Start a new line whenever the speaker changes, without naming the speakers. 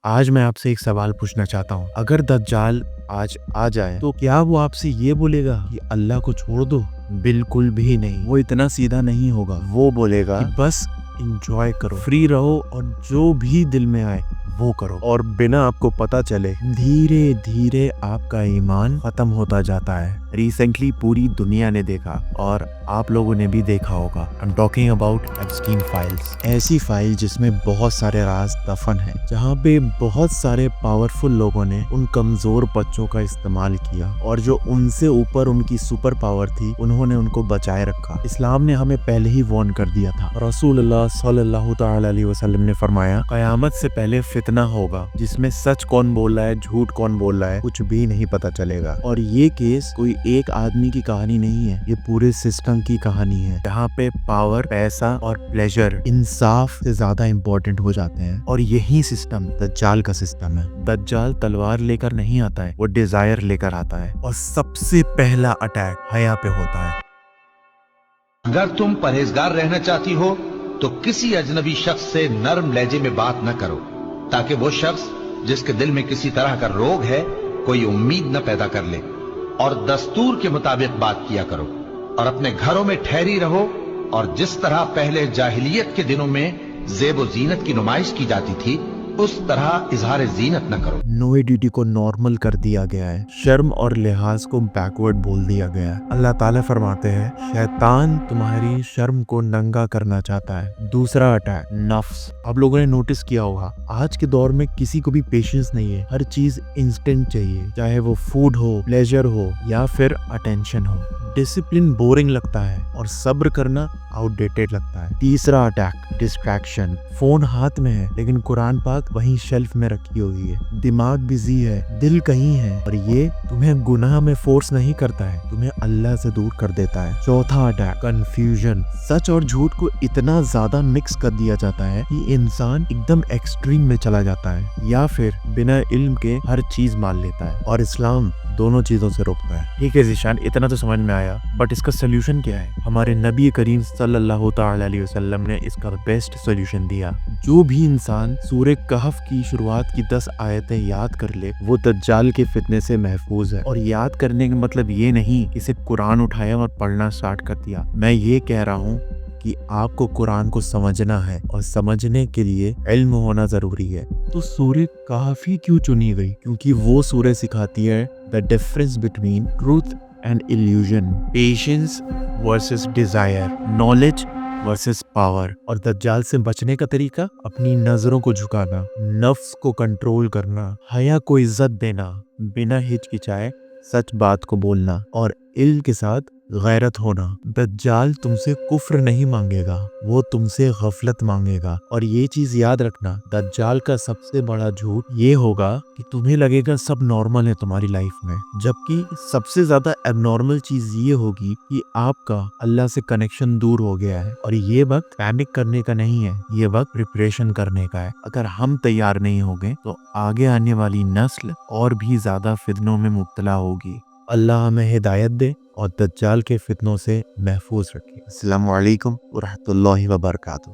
آج میں آپ سے ایک سوال پوچھنا چاہتا ہوں، اگر دجال آج آ جائے تو کیا وہ آپ سے یہ بولے گا کہ اللہ کو چھوڑ دو؟ بالکل بھی نہیں، وہ اتنا سیدھا نہیں ہوگا۔ وہ بولے گا کہ بس انجوائے کرو، فری رہو اور جو بھی دل میں آئے وہ کرو، اور بنا آپ کو پتا چلے دھیرے دھیرے آپ کا ایمان ختم ہوتا جاتا ہے۔ ریسنٹلی پوری دنیا نے دیکھا اور آپ لوگوں نے بھی دیکھا ہوگا، I'm talking about Epstein files، ایسی فائل جس میں بہت سارے راز دفن ہیں، جہاں پہ بہت سارے پاورفل لوگوں نے ان کمزور بچوں کا استعمال کیا، اور جو ان سے اوپر ان کی سپر پاور تھی انہوں نے ان کو بچائے رکھا۔ اسلام نے ہمیں پہلے ہی وارن کر دیا تھا، رسول اللہ صلی اللہ تعالی علیہ وسلم نے فرمایا قیامت سے پہلے فتنہ ہوگا جس میں سچ کون بول رہا ہے جھوٹ کون بول رہا ہے کچھ بھی نہیں پتا چلے گا۔ اور یہ کیس کوئی ایک آدمی کی کہانی نہیں ہے، یہ پورے سسٹم کی کہانی ہے، جہاں پہ پاور، پیسہ اور پلیجر انصاف سے زیادہ امپورٹنٹ ہو جاتے ہیں، اور یہی سسٹم دجال کا سسٹم ہے۔ دجال تلوار لے کر نہیں آتا ہے، وہ ڈیزائر لے کر آتا ہے، اور سب سے پہلا اٹیک حیا پہ ہوتا ہے۔
اگر تم پرہیزگار رہنا چاہتی ہو تو کسی اجنبی شخص سے نرم لہجے میں بات نہ کرو، تاکہ وہ شخص جس کے دل میں کسی طرح کا روگ ہے کوئی امید نہ پیدا کر لے، اور دستور کے مطابق بات کیا کرو، اور اپنے گھروں میں ٹھہری رہو، اور جس طرح پہلے جاہلیت کے دنوں میں زیب و زینت کی نمائش کی جاتی تھی اس طرح اظہار زینت نہ کرو۔
نوئیڈیٹی کو نارمل کر دیا گیا ہے، شرم اور لحاظ کو بیکورڈ بول دیا گیا ہے۔ اللہ تعالیٰ فرماتے ہیں شیطان تمہاری شرم کو ننگا کرنا چاہتا ہے۔ دوسرا اٹیک نفس۔ آپ لوگوں نے نوٹس کیا ہوگا آج کے دور میں کسی کو بھی پیشنس نہیں ہے، ہر چیز انسٹنٹ چاہیے، چاہے وہ فوڈ ہو، پلیجر ہو یا پھر اٹینشن ہو۔ ڈسپلن بورنگ لگتا ہے اور صبر کرنا آؤٹ ڈیٹڈ لگتا ہے۔ تیسرا اٹیک ڈسٹریکشن۔ فون ہاتھ میں ہے لیکن قرآن پاک وہیں شیلف میں رکھی ہوئی ہے، دماغ بزی ہے، دل کہیں ہے، اور یہ تمہیں گناہ میں فورس نہیں کرتا ہے، تمہیں اللہ سے دور کر دیتا ہے۔ چوتھا اٹیک کنفیوژن۔ سچ اور جھوٹ کو اتنا زیادہ مکس کر دیا جاتا ہے کہ انسان ایک دم ایکسٹریم میں چلا جاتا ہے، یا پھر بنا علم کے ہر چیز مان لیتا ہے، اور اسلام دونوں چیزوں سے روکتا ہے۔ ٹھیک ہے ذیشان، اتنا تو سمجھ میں آیا، بٹ اس کا سولوشن کیا ہے؟ ہمارے نبی کریم صلی اللہ تعالی علیہ وسلم نے اس کا بیسٹ سولوشن دیا۔ جو بھی انسان سورہ کہف کی شروعات کی 10 آیتیں یاد کر لے وہ دجال کے فتنے سے محفوظ ہے۔ اور یاد کرنے کا مطلب یہ نہیں کہ صرف قرآن اٹھایا اور پڑھنا سٹارٹ کر دیا، میں یہ کہہ رہا ہوں کہ آپ کو قرآن کو سمجھنا ہے، اور سمجھنے کے لیے علم ہونا ضروری ہے۔ تو سورہ کہف ہی کیوں چنی گئی؟ کیونکہ وہ سورہ سکھاتی ہے the difference between truth and illusion، patience versus desire، knowledge versus power۔ اور دجال سے بچنے کا طریقہ اپنی نظروں کو جھکانا، نفس کو کنٹرول کرنا، حیا کو عزت دینا، بنا ہچکچائے سچ بات کو بولنا، اور علم کے ساتھ غیرت ہونا۔ دجال تم سے کفر نہیں مانگے گا، وہ تم سے غفلت مانگے گا۔ اور یہ چیز یاد رکھنا، دجال کا سب سے بڑا جھوٹ یہ ہوگا کہ تمہیں لگے گا سب نارمل ہے تمہاری لائف میں، جبکہ سب سے زیادہ اب نارمل چیز یہ ہوگی کہ آپ کا اللہ سے کنیکشن دور ہو گیا ہے، اور یہ وقت پینک کرنے کا نہیں ہے، یہ وقت پریپریشن کرنے کا ہے۔ اگر ہم تیار نہیں ہوگے تو آگے آنے والی نسل اور بھی زیادہ فتنوں میں مبتلا ہوگی۔ اللہ ہمیں ہدایت دے اور دجال کے فتنوں سے محفوظ رکھے۔ السلام علیکم ورحمۃ اللہ وبرکاتہ۔